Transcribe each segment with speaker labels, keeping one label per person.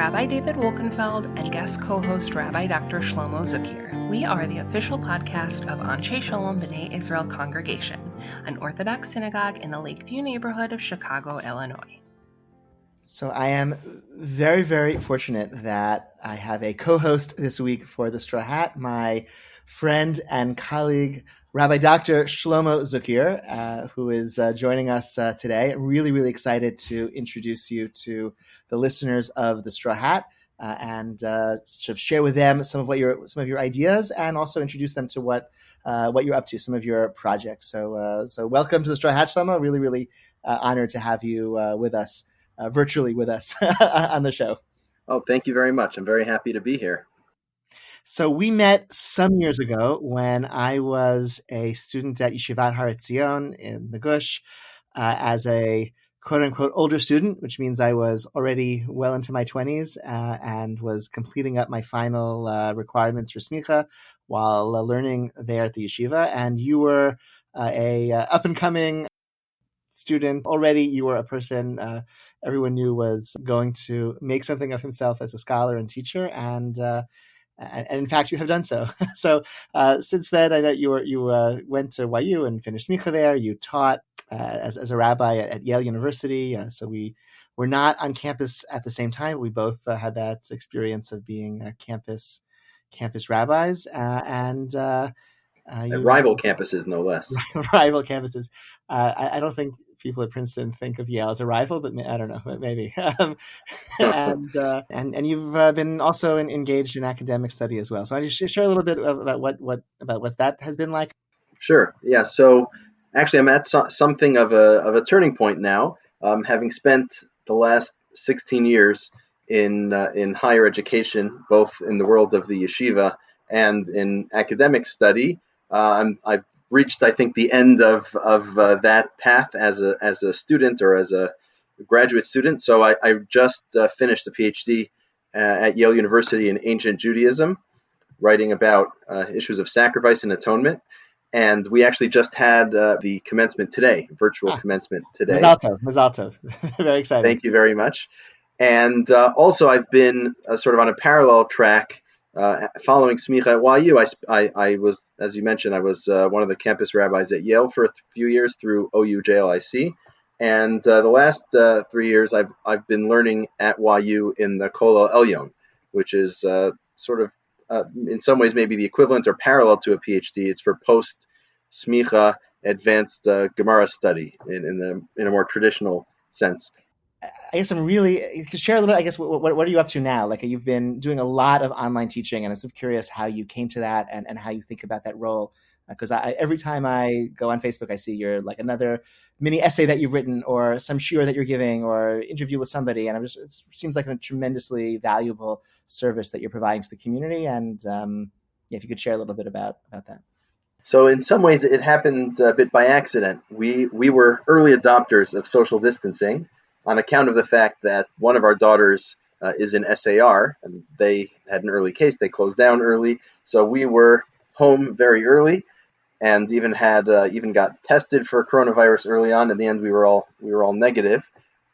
Speaker 1: Rabbi David Wolkenfeld and guest co-host Rabbi Dr. Shlomo Zuckier. We are the official podcast of Anshe Shalom B'nai Israel Congregation, an Orthodox synagogue in the Lakeview neighborhood of Chicago, Illinois.
Speaker 2: So I am very, very fortunate that I have a co-host this week for the Straw Hat, my friend and colleague, Rabbi Dr. Shlomo Zuckier, who is joining us today. I'm really, really excited to introduce you to the listeners of the Straw Hat and sort of share with them some of your ideas, and also introduce them to what you're up to, some of your projects. So welcome to the Straw Hat, Shlomo. Really, really honored to have you with us. Virtually with us on the show.
Speaker 3: Oh, thank you very much. I'm very happy to be here.
Speaker 2: So we met some years ago when I was a student at Yeshivat Har Etzion in the Gush as a quote-unquote older student, which means I was already well into my 20s and was completing up my final requirements for smicha while learning there at the yeshiva. And you were a up-and-coming student already. You were a person everyone knew was going to make something of himself as a scholar and teacher, and in fact, you have done so. So since then, I know you went to YU and finished smicha there. You taught as a rabbi at Yale University. So we were not on campus at the same time. We both had that experience of being campus rabbis and
Speaker 3: rival campuses, no less.
Speaker 2: Rival campuses. I don't think people at Princeton think of Yale as a rival, but I don't know, maybe. And you've been also engaged in academic study as well. So I just share a little bit about what that has been like.
Speaker 3: Sure. Yeah. So actually, I'm at something of a turning point now. Having spent the last 16 years in higher education, both in the world of the yeshiva and in academic study, I've reached, I think, the end of that path as a student or as a graduate student. So I just finished a PhD at Yale University in ancient Judaism, writing about issues of sacrifice and atonement. And we actually just had the commencement today, virtual commencement today.
Speaker 2: Mazal tov. Very exciting.
Speaker 3: Thank you very much. And also I've been sort of on a parallel track following smicha at YU. I was, as you mentioned, I was one of the campus rabbis at Yale for a few years through OU JLIC. And the last 3 years I've been learning at YU in the Kollel Elyon, which is sort of in some ways maybe the equivalent or parallel to a PhD. It's for post smicha advanced Gemara study in a more traditional sense.
Speaker 2: I guess you could share a little, I guess, what are you up to now? Like, you've been doing a lot of online teaching, and I'm sort of curious how you came to that and how you think about that role. Because every time I go on Facebook, I see your like another mini essay that you've written, or some shiur that you're giving, or interview with somebody, and it seems like a tremendously valuable service that you're providing to the community. And if you could share a little bit about that.
Speaker 3: So in some ways, it happened a bit by accident. We were early adopters of social distancing, on account of the fact that one of our daughters is in SAR, and they had an early case. They closed down early, so we were home very early, and even got tested for coronavirus early on. In the end, we were all negative,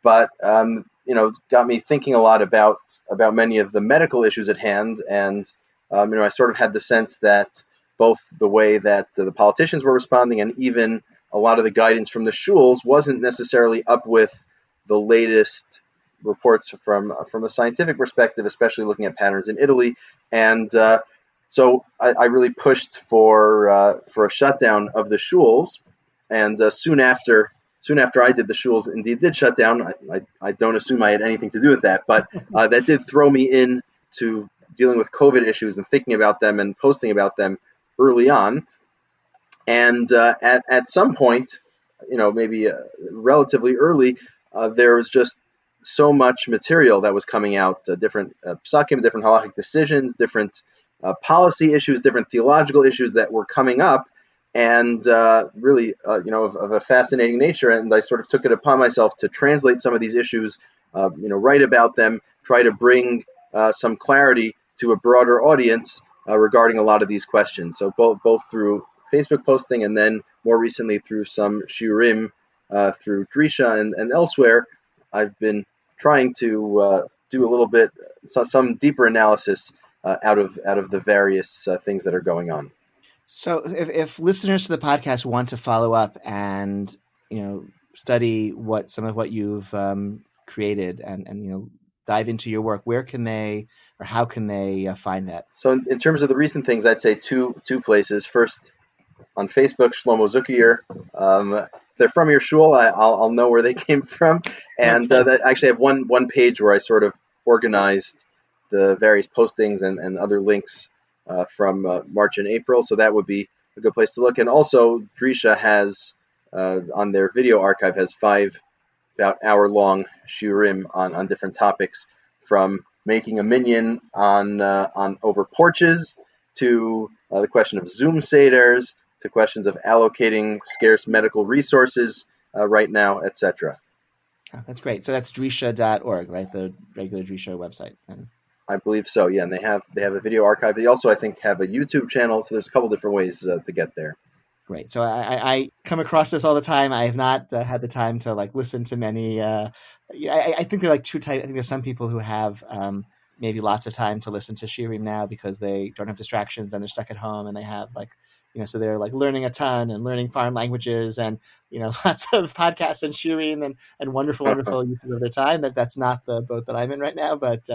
Speaker 3: but got me thinking a lot about many of the medical issues at hand, and I sort of had the sense that both the way that the politicians were responding and even a lot of the guidance from the shuls wasn't necessarily up with the latest reports from a scientific perspective, especially looking at patterns in Italy. And so I really pushed for a shutdown of the shuls. And soon after I did, the shuls indeed did shut down. I don't assume I had anything to do with that, but that did throw me into dealing with COVID issues and thinking about them and posting about them early on. And at some point, maybe relatively early, there was just so much material that was coming out, different psakim, different halachic decisions, different policy issues, different theological issues that were coming up, and really, of a fascinating nature. And I sort of took it upon myself to translate some of these issues, write about them, try to bring some clarity to a broader audience regarding a lot of these questions. So both through Facebook posting and then more recently through some shiurim, through Drisha and elsewhere, I've been trying to do a little bit, some deeper analysis out of the various things that are going on.
Speaker 2: So if listeners to the podcast want to follow up and, study some of what you've created and dive into your work, where can they, or how can they find that?
Speaker 3: So in terms of the recent things, I'd say two places. First, on Facebook, Shlomo Zuckier. If they're from your shul, I'll know where they came from. And I actually have one page where I sort of organized the various postings and other links from March and April. So that would be a good place to look. And also, Drisha has, on their video archive, has 5 about hour-long shiurim on different topics, from making a minyan on over porches to the question of Zoom seders, to questions of allocating scarce medical resources right now, etc.
Speaker 2: Oh, that's great. So that's drisha.org, right? The regular Drisha website. And
Speaker 3: I believe so, yeah. And they have a video archive. They also, I think, have a YouTube channel. So there's a couple different ways to get there.
Speaker 2: Great. So I come across this all the time. I have not had the time to listen to many. I think there are two types. I think there's some people who have maybe lots of time to listen to shiurim now because they don't have distractions and they're stuck at home and they have so they're learning a ton and learning foreign languages and, lots of podcasts and shiurim and wonderful uses of their time. That's not the boat that I'm in right now, but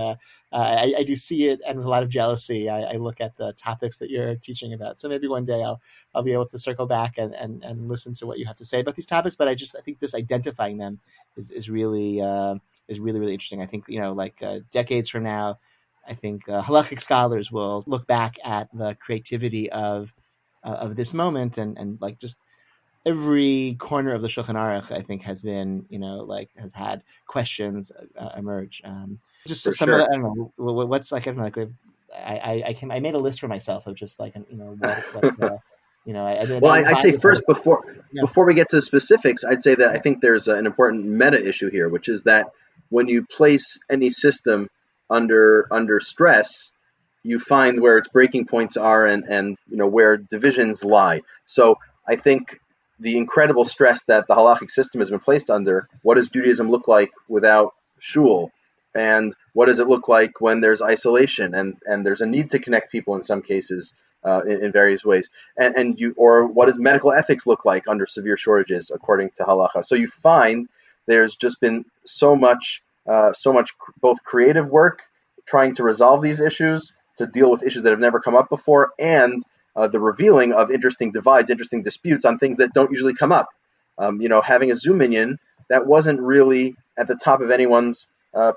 Speaker 2: I do see it, and with a lot of jealousy, I look at the topics that you're teaching about. So maybe one day I'll be able to circle back and listen to what you have to say about these topics. But I think just identifying them is really really interesting. I think decades from now, I think halachic scholars will look back at the creativity of this moment and just every corner of the Shulchan Aruch, I think, has been, has had questions emerge. Just
Speaker 3: for
Speaker 2: some
Speaker 3: sure.
Speaker 2: of the, I don't know, what's I don't know, I made a list for myself of just what
Speaker 3: I'd say first, before we get to the specifics, I'd say that I think there's an important meta issue here, which is that when you place any system under stress, you find where its breaking points are and where divisions lie. So I think the incredible stress that the halachic system has been placed under, what does Judaism look like without shul? And what does it look like when there's isolation and there's a need to connect people in some cases in various ways? Or what does medical ethics look like under severe shortages according to halacha? So you find there's just been so much both creative work trying to resolve these issues, to deal with issues that have never come up before, and the revealing of interesting divides, interesting disputes on things that don't usually come up. Having a Zoom minyan, that wasn't really at the top of anyone's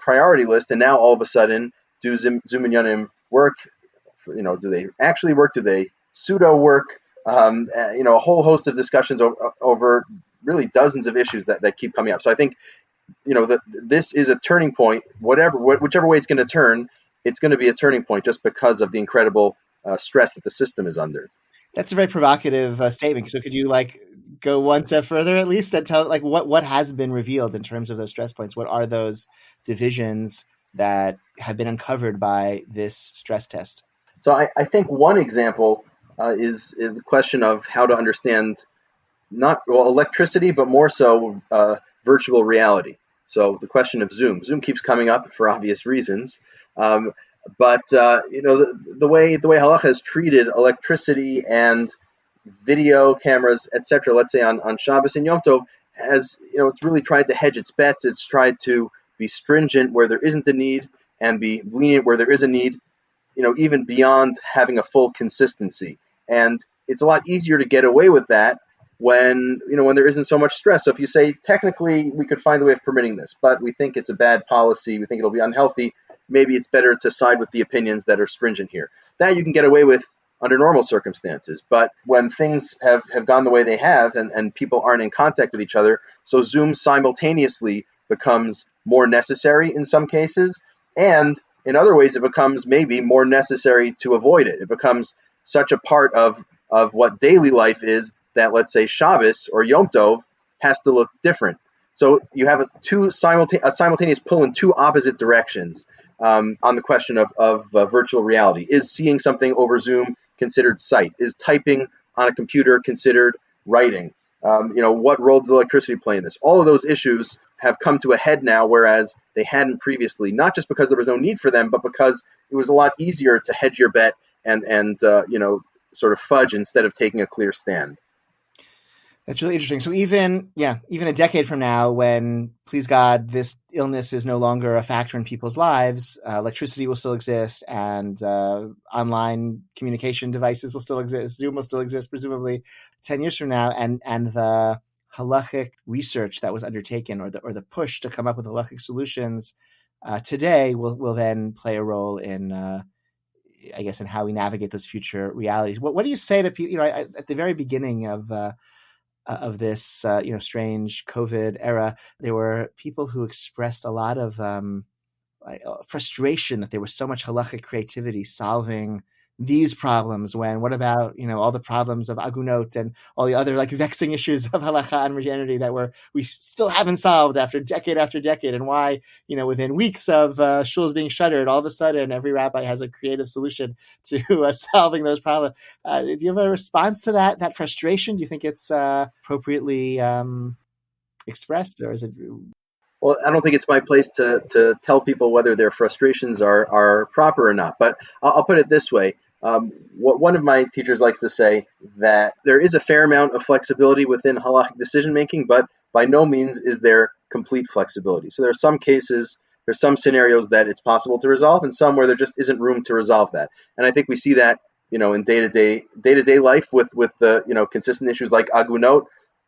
Speaker 3: priority list, and now all of a sudden, do Zoom minyanim work? Do they actually work? Do they pseudo work? A whole host of discussions over really dozens of issues that keep coming up. So I think, this is a turning point. Whichever way it's going to turn, it's going to be a turning point just because of the incredible stress that the system is under.
Speaker 2: That's a very provocative statement. So could you go one step further at least and tell what has been revealed in terms of those stress points? What are those divisions that have been uncovered by this stress test?
Speaker 3: So I think one example is a question of how to understand electricity, but more so virtual reality. So the question of Zoom keeps coming up for obvious reasons. But the way halacha has treated electricity and video cameras, etc., let's say on Shabbos and Yom Tov, has it's really tried to hedge its bets. It's tried to be stringent where there isn't a need and be lenient where there is a need, even beyond having a full consistency. And it's a lot easier to get away with that when there isn't so much stress. So if you say technically we could find a way of permitting this, but we think it's a bad policy, we think it'll be unhealthy, maybe it's better to side with the opinions that are stringent here. That you can get away with under normal circumstances. But when things have gone the way they have and people aren't in contact with each other, so Zoom simultaneously becomes more necessary in some cases, and in other ways it becomes maybe more necessary to avoid it. It becomes such a part of what daily life is that, let's say, Shabbos or Yom Tov has to look different. So you have a simultaneous pull in two opposite directions on the question of virtual reality. Is seeing something over Zoom considered sight? Is typing on a computer considered writing? What role does electricity play in this? All of those issues have come to a head now, whereas they hadn't previously, not just because there was no need for them, but because it was a lot easier to hedge your bet and sort of fudge instead of taking a clear stand.
Speaker 2: That's really interesting. So even a decade from now, when, please God, this illness is no longer a factor in people's lives, electricity will still exist, and online communication devices will still exist. Zoom will still exist, presumably 10 years from now, and the halachic research that was undertaken, or the push to come up with halachic solutions today will then play a role in, I guess, in how we navigate those future realities. What do you say to people? At the very beginning of this strange COVID era, there were people who expressed a lot of frustration that there was so much halachic creativity solving these problems, when what about all the problems of agunot and all the other vexing issues of halacha and modernity that we still haven't solved after decade, and why within weeks of shuls being shuttered, all of a sudden every rabbi has a creative solution to solving those problems. Do you have a response to that frustration? Do you think it's appropriately expressed, or is it?
Speaker 3: Well, I don't think it's my place to tell people whether their frustrations are proper or not, but I'll put it this way. What one of my teachers likes to say, that there is a fair amount of flexibility within halachic decision making, but by no means is there complete flexibility. So there are some cases, there's some scenarios that it's possible to resolve, and some where there just isn't room to resolve that. And I think we see that in day-to-day life with the consistent issues like agunot.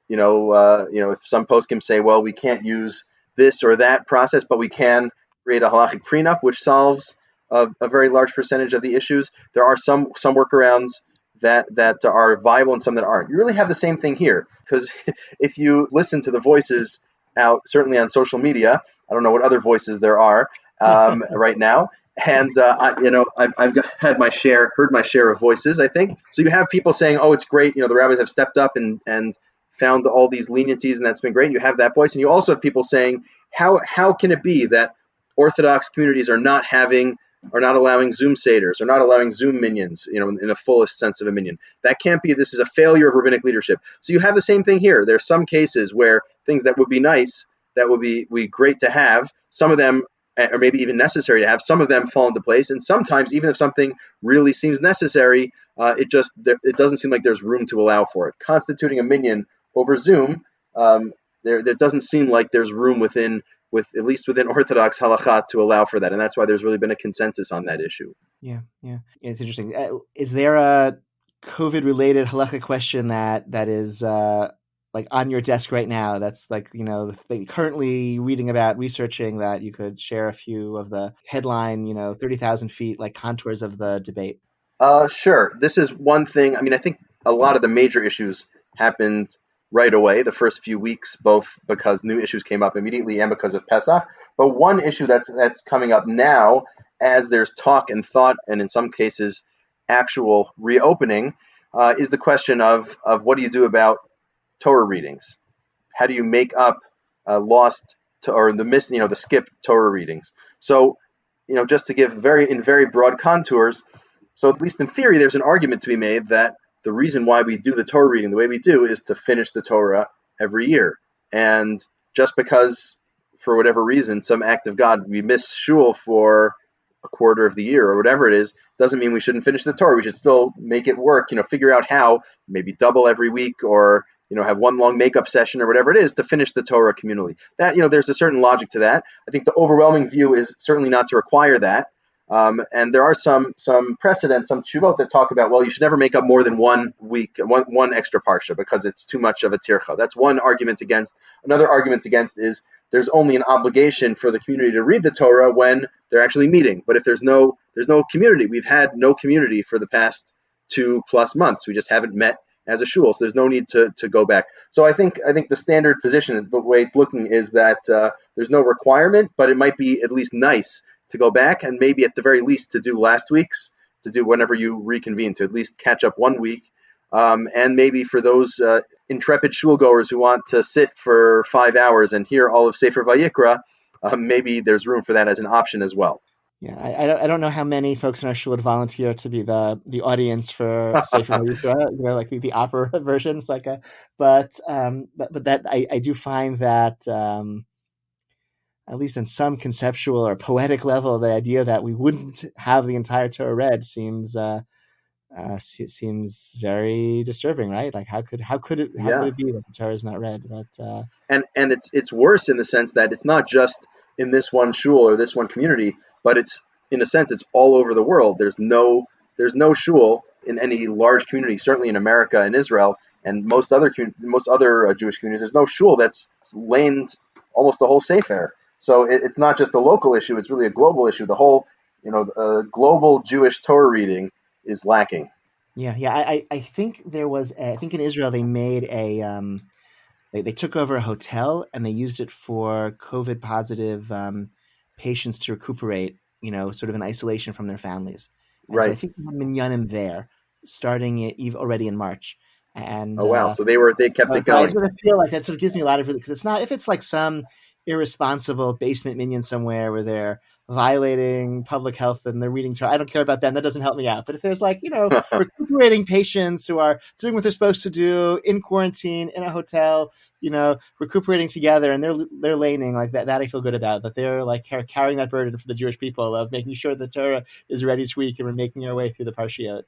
Speaker 3: If some poskim say, well, we can't use this or that process, but we can create a halachic prenup, which solves a very large percentage of the issues. There are some workarounds that are viable and some that aren't. You really have the same thing here, because if you listen to the voices out, certainly on social media, I don't know what other voices there are right now, and I've heard my share of voices, I think. So you have people saying, oh, it's great, the rabbis have stepped up and found all these leniencies, and that's been great. You have that voice, and you also have people saying, how can it be that Orthodox communities are not allowing Zoom seders, or not allowing Zoom minyans, in a fullest sense of a minyan? That can't be. This is a failure of rabbinic leadership. So you have the same thing here. There's some cases where things that would be nice, that would be great to have, some of them, or maybe even necessary to have, some of them fall into place. And sometimes, even if something really seems necessary, it doesn't seem like there's room to allow for it. Constituting a minyan over Zoom, there doesn't seem like there's room at least within Orthodox halakha to allow for that. And that's why there's really been a consensus on that issue.
Speaker 2: Yeah. It's interesting. Is there a COVID-related halakha question that is on your desk right now, that's currently reading about, researching, that you could share a few of the headline, 30,000 feet, contours of the debate?
Speaker 3: Sure. This is one thing. I think a lot of the major issues happened right away, the first few weeks, both because new issues came up immediately and because of Pesach. But one issue that's coming up now, as there's talk and thought, and in some cases actual reopening, is the question of what do you do about Torah readings? How do you make up lost or the skipped Torah readings? So, just to give very broad contours, so at least in theory, there's an argument to be made that the reason why we do the Torah reading the way we do is to finish the Torah every year. And just because, for whatever reason, some act of God, we miss shul for a quarter of the year or whatever it is, doesn't mean we shouldn't finish the Torah. We should still make it work, figure out how, maybe double every week, or have one long makeup session or whatever it is to finish the Torah communally. That, there's a certain logic to that. I think the overwhelming view is certainly not to require that. And there are some precedents, some tshuvot that talk about, well, you should never make up more than 1 week, one extra parsha, because it's too much of a tircha. That's one argument against. Another argument against is there's only an obligation for the community to read the Torah when they're actually meeting. But if there's no community, we've had no community for the past 2+ months. We just haven't met as a shul, so there's no need to go back. So I think the standard position, the way it's looking, is that there's no requirement, but it might be at least nice to go back, and maybe at the very least to do last week's, to do whenever you reconvene, to at least catch up 1 week. And maybe for those intrepid shulgoers who want to sit for 5 hours and hear all of Sefer Vayikra, maybe there's room for that as an option as well.
Speaker 2: Yeah, I don't know how many folks in our shul would volunteer to be the audience for Sefer Vayikra, the opera version. It's but that I do find that at least in some conceptual or poetic level, the idea that we wouldn't have the entire Torah read seems very disturbing, right? Like how could it be that the Torah is not read? But
Speaker 3: and it's worse in the sense that it's not just in this one shul or this one community, but it's in a sense it's all over the world. There's no shul in any large community, certainly in America and Israel and most other Jewish communities. There's no shul that's lamed almost the whole Sefer. So it's not just a local issue; it's really a global issue. The whole global Jewish Torah reading is lacking.
Speaker 2: Yeah. I think there was. I think in Israel they made a. They took over a hotel and they used it for COVID positive patients to recuperate, sort of in isolation from their families. And
Speaker 3: right.
Speaker 2: So I think we have minyanim there, starting already in March. And
Speaker 3: oh wow! So they kept it going.
Speaker 2: I sort of feel like that sort of gives me a lot of because it's not if it's like some irresponsible basement minion somewhere where they're violating public health and they're reading Torah. I don't care about them. That doesn't help me out. But if there's recuperating patients who are doing what they're supposed to do in quarantine in a hotel, recuperating together and they're laning like that I feel good about. That they're like carrying that burden for the Jewish people of making sure the Torah is ready each week and we're making our way through the Parshiot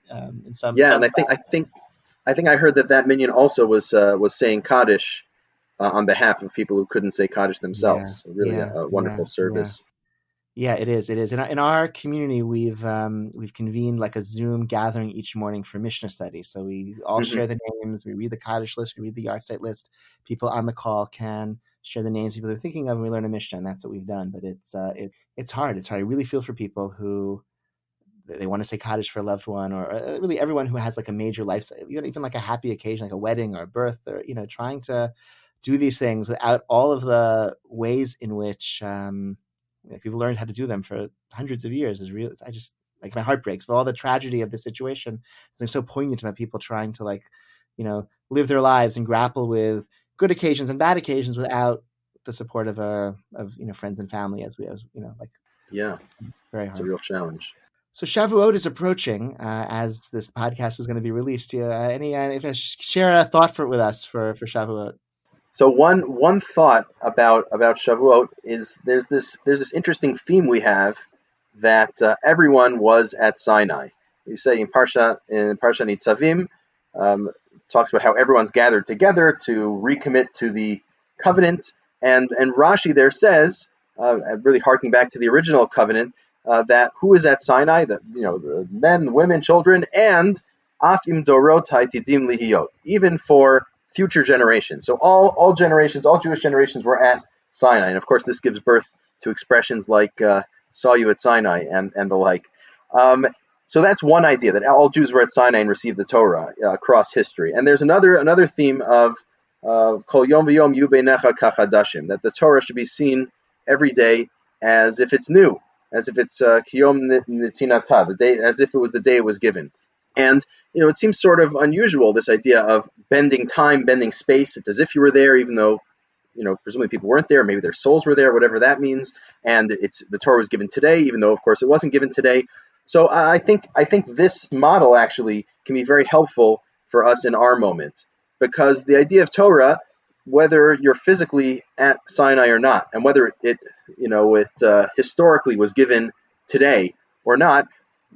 Speaker 2: in some.
Speaker 3: Yeah, and I think I heard that minion also was saying Kaddish on behalf of people who couldn't say Kaddish themselves. Yeah, really a wonderful service.
Speaker 2: Yeah, it is. In our community, we've convened like a Zoom gathering each morning for Mishnah study. So we all share the names. We read the Kaddish list. We read the Yartzeit list. People on the call can share the names people they're thinking of, and we learn a Mishnah, and that's what we've done. But it's hard. It's hard. I really feel for people who they want to say Kaddish for a loved one, or really everyone who has like a major life, even like a happy occasion, like a wedding or a birth, or trying to do these things without all of the ways in which people learned how to do them for hundreds of years is real. I just my heart breaks with all the tragedy of the situation. It's so poignant about people trying to live their lives and grapple with good occasions and bad occasions without the support of friends and family very hard.
Speaker 3: It's a real challenge.
Speaker 2: So Shavuot is approaching as this podcast is going to be released. Share a thought with us for Shavuot.
Speaker 3: So one thought about Shavuot is there's this interesting theme we have that everyone was at Sinai. You say in Parsha Nitzavim talks about how everyone's gathered together to recommit to the covenant, and Rashi there says, really harking back to the original covenant, that who is at Sinai? The men, women, children, and afim dorot haitidim lihiyot, even for future generations. So all generations, all Jewish generations were at Sinai. And of course, this gives birth to expressions like saw you at Sinai and the like. So that's one idea, that all Jews were at Sinai and received the Torah across history. And there's another theme of kol yom v'yom yu beinecha kachadashim, that the Torah should be seen every day as if it's new, as if it's kiyom nitinata, the day, as if it was the day it was given. And it seems sort of unusual, this idea of bending time, bending space. It's as if you were there, even though, presumably people weren't there. Maybe their souls were there, whatever that means. And the Torah was given today, even though, of course, it wasn't given today. So I think this model actually can be very helpful for us in our moment, because the idea of Torah, whether you're physically at Sinai or not, and whether it historically was given today or not,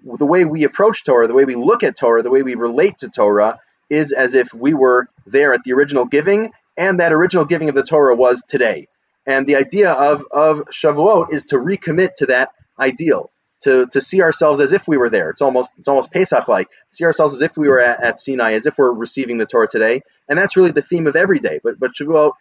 Speaker 3: the way we approach Torah, the way we look at Torah, the way we relate to Torah is as if we were there at the original giving, and that original giving of the Torah was today. And the idea of Shavuot is to recommit to that ideal, to see ourselves as if we were there. It's almost Pesach-like. See ourselves as if we were at Sinai, as if we're receiving the Torah today. And that's really the theme of every day. But Shavuot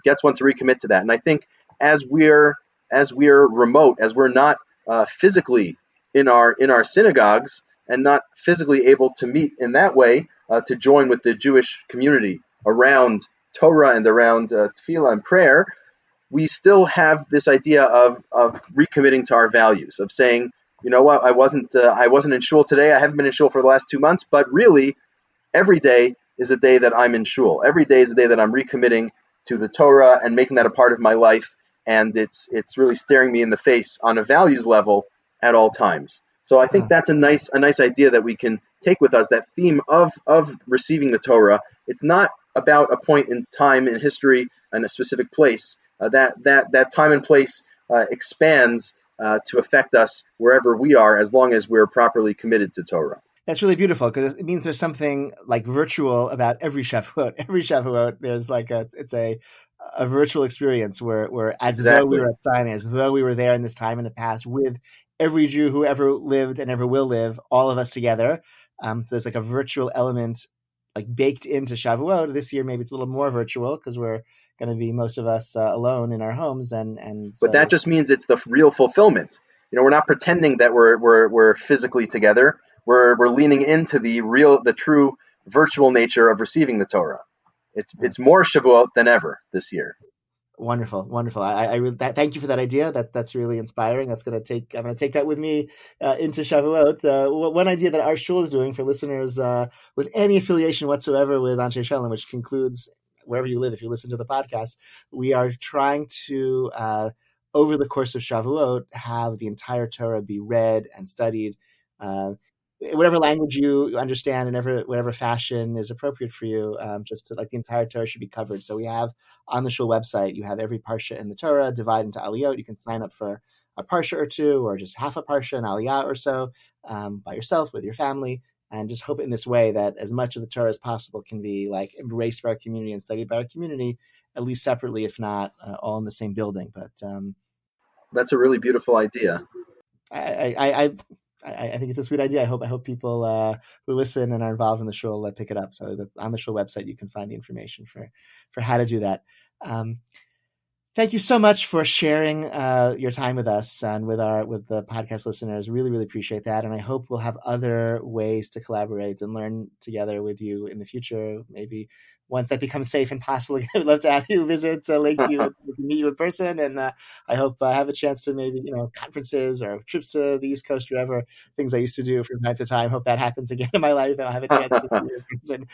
Speaker 3: gets one to recommit to that. And I think as we're remote, as we're not physically in our synagogues and not physically able to meet in that way, to join with the Jewish community around Torah and around tefillah and prayer, we still have this idea of recommitting to our values, of saying, you know what, I wasn't in shul today, I haven't been in shul for the last 2 months, but really every day is a day that I'm in shul. Every day is a day that I'm recommitting to the Torah and making that a part of my life, and it's really staring me in the face on a values level at all times. So I think that's a nice idea that we can take with us, that theme of receiving the Torah. It's not about a point in time in history and a specific place. That time and place expands to affect us wherever we are, as long as we're properly committed to Torah.
Speaker 2: That's really beautiful, because it means there's something like virtual about every Shavuot. Every Shavuot, there's like it's a virtual experience where as though we were at Sinai, as though we were there in this time in the past with every Jew who ever lived and ever will live, all of us together. So there's like a virtual element like baked into Shavuot. This year, maybe it's a little more virtual because we're going to be, most of us, alone in our homes, and so.
Speaker 3: But that just means it's the real fulfillment. We're not pretending that we're physically together. We're leaning into the true virtual nature of receiving the Torah. It's more Shavuot than ever this year.
Speaker 2: Wonderful. I thank you for that idea. That's really inspiring. I'm going to take that with me into Shavuot. One idea that our shul is doing for listeners with any affiliation whatsoever with Anshe Shalom, which includes wherever you live, if you listen to the podcast, we are trying to, over the course of Shavuot, have the entire Torah be read and studied, whatever language you understand and whatever fashion is appropriate for you. Just to, like, the entire Torah should be covered. So we have on the shul website, you have every parsha in the Torah divided into aliyot. You can sign up for a parsha or two, or just half a parsha, an aliyah or so, by yourself with your family. And just hope in this way that as much of the Torah as possible can be like embraced by our community and studied by our community, at least separately, if not all in the same building. But
Speaker 3: that's a really beautiful idea.
Speaker 2: I think it's a sweet idea. I hope people who listen and are involved in the shul pick it up. So that on the shul website, you can find the information for how to do that. Thank you so much for sharing your time with us and with the podcast listeners. Really, really appreciate that. And I hope we'll have other ways to collaborate and learn together with you in the future. Maybe once that becomes safe and possible, I'd love to have you visit Lakeview, meet you in person. And I hope I have a chance to maybe, conferences or trips to the East Coast, whatever things I used to do from time to time. Hope that happens again in my life and I'll have a chance to see you in person.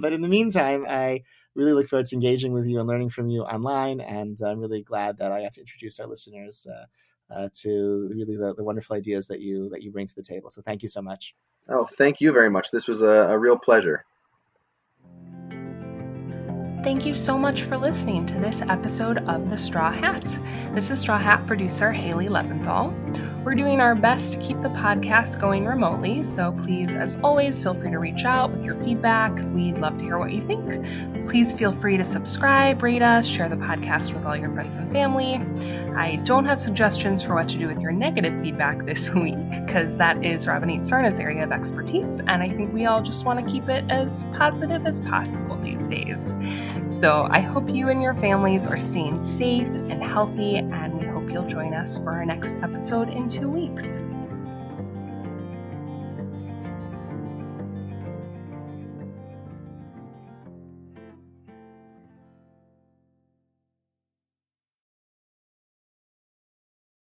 Speaker 2: But in the meantime, I really look forward to engaging with you and learning from you online. And I'm really glad that I got to introduce our listeners to really the wonderful ideas that you bring to the table. So thank you so much.
Speaker 3: Oh, thank you very much. This was a real pleasure.
Speaker 1: Thank you so much for listening to this episode of The Straw Hats. This is Straw Hat producer Haley Leventhal. We're doing our best to keep the podcast going remotely, so please, as always, feel free to reach out with your feedback. We'd love to hear what you think. Please feel free to subscribe, rate us, share the podcast with all your friends and family. I don't have suggestions for what to do with your negative feedback this week, because that is Rabbanit Sarna's area of expertise, and I think we all just want to keep it as positive as possible these days. So I hope you and your families are staying safe and healthy, and we hope you'll join us for our next episode in 2 weeks.